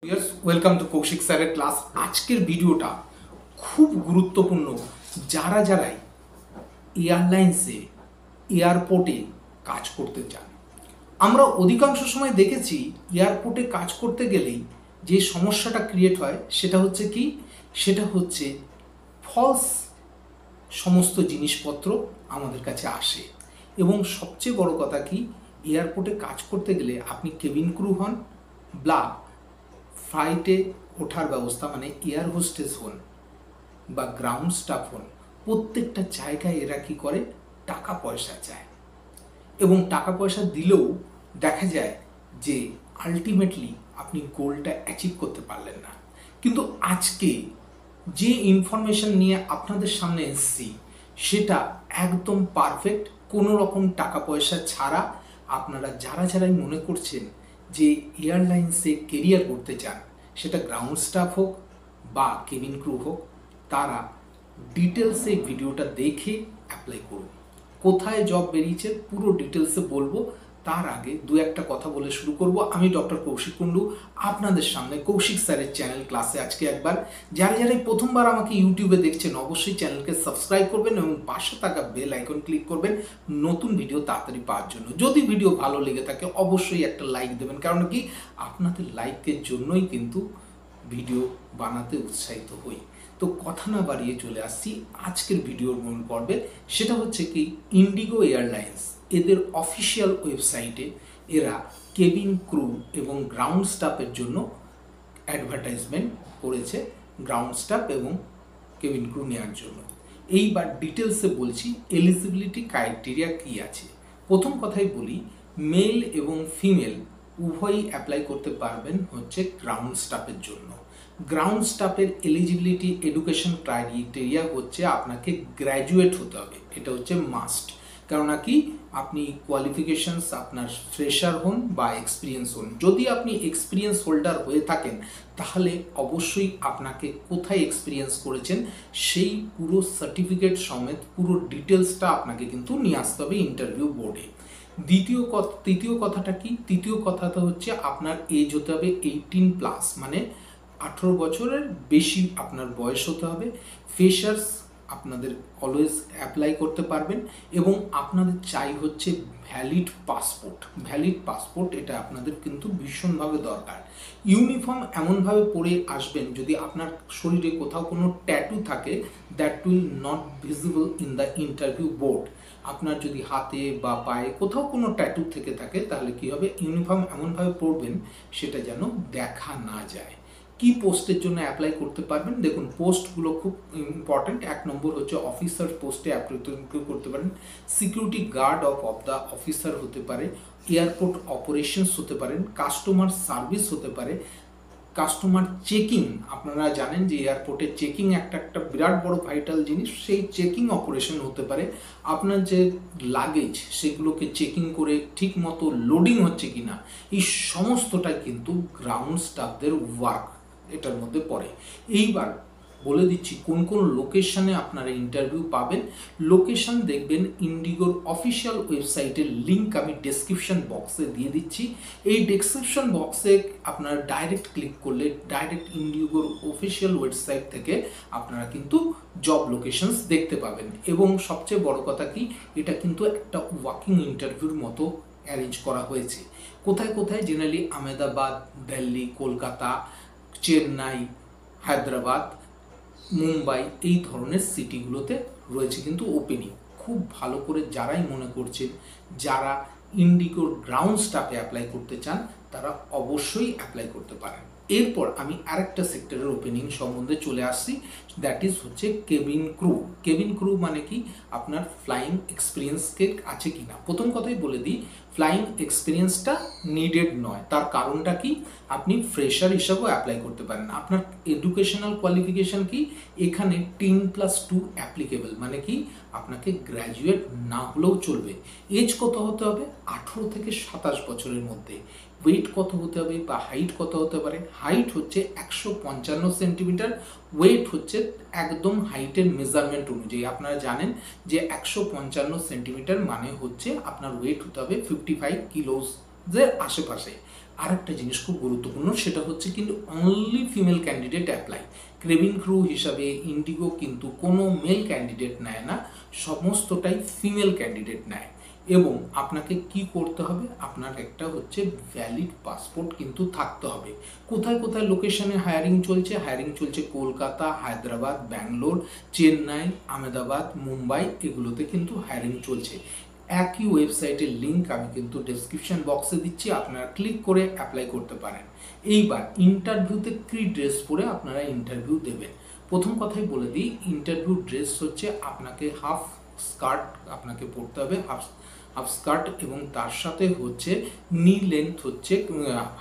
Welcome to Kaushik স্যারের class. আজকের ভিডিওটা খুব গুরুত্বপূর্ণ যারাই এয়ারলাইন্সে এয়ারপোর্টে কাজ করতে চান। আমরা অধিকাংশ সময় দেখেছি এয়ারপোর্টে কাজ করতে গেলেই যে সমস্যাটা ক্রিয়েট হয় সেটা হচ্ছে ফলস সমস্ত জিনিসপত্র আমাদের কাছে আসে। এবং সবচেয়ে বড় কথা কি, এয়ারপোর্টে কাজ করতে গেলে আপনি কেবিন ক্রু হন বা ফ্লাইটে ওঠার ব্যবস্থা মানে এয়ার হোস্টেস হন বা গ্রাউন্ড স্টাফ হন, প্রত্যেকটা জায়গায় এরা কি করে, টাকা পয়সা চায়। এবং টাকা পয়সা দিলেও দেখা যায় যে আলটিমেটলি আপনি গোলটা অ্যাচিভ করতে পারলেন না। কিন্তু আজকে যে ইনফরমেশন নিয়ে আপনাদের সামনে এসেছি সেটা একদম পারফেক্ট, কোনো রকম টাকা পয়সা ছাড়া। আপনারা যারাই মনে করছেন যে এয়ারলাইন্সে কেরিয়ার করতে চান, সেটা গ্রাউন্ড স্টাফ হোক বা কেবিন ক্রু হোক, তারা ডিটেলসে ভিডিওটা দেখে অ্যাপ্লাই করুন। কোথায় জব বেরিয়েছে পুরো ডিটেলসে বলবো। তার আগে দু একটা কথা বলে শুরু করব। আমি ডক্টর কৌশিক কুণ্ডু, আপনাদের সামনে কৌশিক স্যারের চ্যানেল ক্লাসে আজকে একবার যারাই প্রথমবার আমাকে ইউটিউবে দেখছেন অবশ্যই চ্যানেলকে সাবস্ক্রাইব করবেন এবং পাশে থাকা বেল আইকন ক্লিক করবেন নতুন ভিডিও তাড়াতাড়ি পাওয়ার জন্য। যদি ভিডিও ভালো লেগে থাকে অবশ্যই একটা লাইক দেবেন, কারণ কি আপনাদের লাইকের জন্যই কিন্তু ভিডিও বানাতে উৎসাহিত হই। তো কথা না বাড়িয়ে চলে আসছি আজকের ভিডিওর মূল পর্বে। সেটা হচ্ছে কি, ইন্ডিগো এয়ারলাইন্স এদের অফিসিয়াল ওয়েবসাইটে এরা কেবিন ক্রু এবং গ্রাউন্ড স্টাফের জন্য অ্যাডভার্টাইজমেন্ট করেছে, গ্রাউন্ড স্টাফ এবং কেবিন ক্রু নেওয়ার জন্য। এইবার ডিটেলসে বলছি এলিজিবিলিটি ক্রাইটেরিয়া কী আছে। প্রথম কথাই বলি, মেল এবং ফিমেল উভয়ই অ্যাপ্লাই করতে পারবেন হচ্ছে গ্রাউন্ড স্টাফের জন্য। গ্রাউন্ড স্টাফের এলিজিবিলিটি এডুকেশন ক্রাইটেরিয়া হচ্ছে আপনাকে গ্র্যাজুয়েট হতে হবে, এটা হচ্ছে মাস্ট। কেননা কি, আপনি কোয়ালিফিকেশনস আপনার ফ্রেশার হন বা এক্সপিরিয়েন্স হন। যদি আপনি এক্সপিরিয়েন্স হোল্ডার হয়ে থাকেন তাহলে অবশ্যই আপনাকে কোথায় এক্সপিরিয়েন্স করেছেন সেই পুরো সার্টিফিকেট সমেত পুরো ডিটেলসটা আপনাকে কিন্তু নিয়ে আসতে হবে ইন্টারভিউ বোর্ডে। তৃতীয় কথাটা হচ্ছে আপনার এজ হতে হবে 18+, মানে 18 বছরের বেশি আপনার বয়স হতে হবে। ফ্রেশার্স আপনাদের অলওয়েজ অ্যাপ্লাই করতে পারবেন এবং আপনাদের চাই হচ্ছে ভ্যালিড পাসপোর্ট, এটা আপনাদের কিন্তু ভীষণভাবে দরকার। ইউনিফর্ম এমনভাবে পরে আসবেন যদি আপনার শরীরে কোথাও কোনো ট্যাটু থাকে, that will not visible in the interview board. আপনার যদি হাতে বা পায়ে কোথাও কোনো ট্যাটু থেকে থাকে তাহলে কি হবে, ইউনিফর্ম এমনভাবে পরবেন সেটা যেন দেখা না যায়। কি পোস্টের জন্য অ্যাপ্লাই করতে পারবেন, দেখুন পোস্টগুলো খুব ইম্পর্টেন্ট। 1 নম্বর হচ্ছে অফিসার পোস্টে অ্যাপ্লাই করতে পারেন, security guard of the officer হতে পারে, এয়ারপোর্ট অপারেশনস হতে পারেন, কাস্টমার সার্ভিস হতে পারে, কাস্টমার চেকিং। আপনারা জানেন যে এয়ারপোর্টে চেকিং একটা বিরাট বড় ভাইটাল জিনিস, সেই চেকিং অপারেশন হতে পারে। আপনার যে লাগেজ সেগুলোকে চেকিং করে ঠিক মতো লোডিং হচ্ছে কিনা, এই সমস্তটাই কিন্তু গ্রাউন্ড স্টাফদের ওয়ার্ক এটার মধ্যে পড়ে। এইবার বলে দিচ্ছি কোন কোন লোকেশনে আপনারা ইন্টারভিউ পাবেন। লোকেশন দেখবেন ইন্ডিগোর অফিসিয়াল ওয়েবসাইটের লিঙ্ক আমি ডেসক্রিপশন বক্সে দিয়ে দিচ্ছি। এই ডেসক্রিপশন বক্সে আপনারা ডাইরেক্ট ক্লিক করলে ডাইরেক্ট ইন্ডিগোর অফিসিয়াল ওয়েবসাইট থেকে আপনারা কিন্তু জব লোকেশনস দেখতে পাবেন। এবং সবচেয়ে বড় কথা কি, এটা কিন্তু একটা ওয়াকিং ইন্টারভিউর মতো অ্যারেঞ্জ করা হয়েছে। কোথায় জেনারেলি আহমেদাবাদ, দিল্লি, কলকাতা, চেন্নাই, হায়দ্রাবাদ, মুম্বাই, এই ধরনের সিটিগুলোতে রয়েছে কিন্তু ওপেনিং। খুব ভালো করে যারাই মনে করছেন যারা ইন্ডিগোর গ্রাউন্ড স্টাফে অ্যাপ্লাই করতে চান তারা অবশ্যই অ্যাপ্লাই করতে পারেন। এরপর আমি আরেকটা সেক্টরের ওপেনিং সম্বন্ধে চলে আসছি, দ্যাট ইজ হচ্ছে কেবিন ক্রু মানে কি, আপনার ফ্লাইং এক্সপিরিয়েন্স আছে কি না। প্রথম কথাই বলে দিই, ফ্লাইং এক্সপিরিয়েন্সটা নিডেড নয়। তার কারণটা কি, আপনি ফ্রেশার হিসাবেও অ্যাপ্লাই করতে পারেন। আপনার এডুকেশনাল কোয়ালিফিকেশান কি, এখানে 10+2 অ্যাপ্লিকেবল, মানে কি আপনাকে গ্র্যাজুয়েট না হলেও চলবে। এজ কত হতে হবে, 18 থেকে 27 বছরের মধ্যে। ওয়েট কত হতে হবে বা হাইট কত হতে পারে, হাইট হচ্ছে 155 সেন্টিমিটার, ওয়েট হচ্ছে একদম হাইটের মেজারমেন্ট অনুযায়ী। আপনারা জানেন যে 155 সেন্টিমিটার মানে হচ্ছে আপনার ওয়েট হতে হবে 55 কিলোজের আশেপাশে। আরেকটা জিনিস খুব গুরুত্বপূর্ণ, সেটা হচ্ছে কিন্তু only female candidate apply. Cabin crew হিসাবে ইন্ডিগো কিন্তু কোনো মেল ক্যান্ডিডেট নেয় না, সমস্তটাই ফিমেল ক্যান্ডিডেট নেয়। এবং আপনাকে কি করতে হবে, আপনার একটা হচ্ছে ভ্যালিড পাসপোর্ট কিন্তু থাকতে হবে। কোথায় কোথায় লোকেশনে হায়ারিং চলছে? হায়ারিং চলছে কলকাতা, হায়দ্রাবাদ, ব্যাঙ্গালোর, চেন্নাই, আহমেদাবাদ, মুম্বাই, এগুলোতে কিন্তু হায়ারিং চলছে। একই ওয়েবসাইটের লিঙ্ক আমি কিন্তু ডেসক্রিপশন বক্সে দিচ্ছি, আপনারা ক্লিক করে অ্যাপ্লাই করতে পারেন। এইবার ইন্টারভিউতে কী ড্রেস পরে আপনারা ইন্টারভিউ দেবেন। প্রথম কথাই বলে দিই, ইন্টারভিউ ড্রেস হচ্ছে আপনাকে হাফ স্কার্ট আপনাকে পরতে হবে, হাফ স্কার্ট, এবং তার সাথে হচ্ছে নি লেন্থ হচ্ছে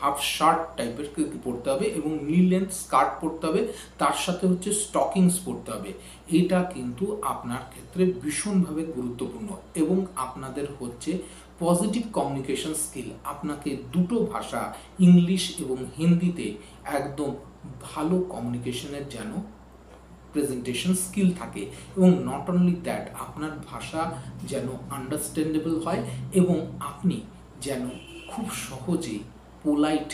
হাফ শার্ট টাইপের পরতে হবে, এবং নি লেন্থ স্কার্ট পরতে হবে, তার সাথে হচ্ছে স্টকিংস পরতে হবে। এটা কিন্তু আপনার ক্ষেত্রে ভীষণভাবে গুরুত্বপূর্ণ। এবং আপনাদের হচ্ছে পজিটিভ কমিউনিকেশন স্কিল, আপনাকে দুটো ভাষা ইংলিশ এবং হিন্দিতে একদম ভালো কমিউনিকেশনের যেন প্রেজেন্টেশন স্কিল থাকে, এবং নট অনলি দ্যাট, আপনার ভাষা যেন আন্ডারস্ট্যান্ডেবল হয়, এবং আপনি যেন খুব সহজেই পোলাইট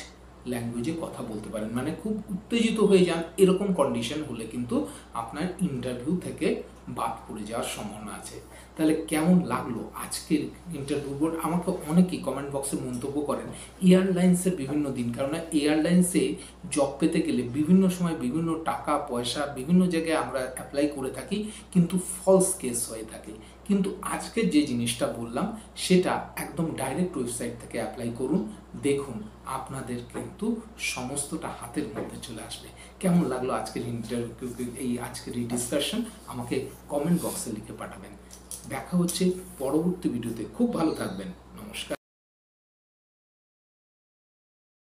ল্যাঙ্গুয়েজে কথা বলতে পারেন, মানে খুব উত্তেজিত হয়ে যান এরকম কন্ডিশন হলে কিন্তু আপনার ইন্টারভিউ থেকে বাদ পড়ে যাওয়ার সম্ভাবনা আছে। তাহলে কেমন লাগলো আজকের ইন্টারভিউ বোর্ড? আমাকে অনেকেই কমেন্ট বক্সে মন্তব্য করেন এয়ারলাইন্সের বিভিন্ন দিন, কারণ এয়ারলাইন্সে জব পেতে গেলে বিভিন্ন সময় বিভিন্ন টাকা পয়সা বিভিন্ন জায়গায় আমরা অ্যাপ্লাই করে থাকি, কিন্তু ফলস কেস হয়ে থাকে। কিন্তু আজকের যে জিনিসটা বললাম সেটা একদম ডাইরেক্ট ওয়েবসাইট থেকে অ্যাপ্লাই করুন, দেখুন আপনাদের কিন্তু সমস্তটা হাতের মধ্যে চলে আসবে। কেমন লাগলো আজকের ইন্টারভিউ, আজকের এই ডিসকাশন? আমাকে কমেন্ট বক্সে লিখে পাঠাবেন। দেখা হচ্ছে পরবর্তী ভিডিওতে। খুব ভালো থাকবেন।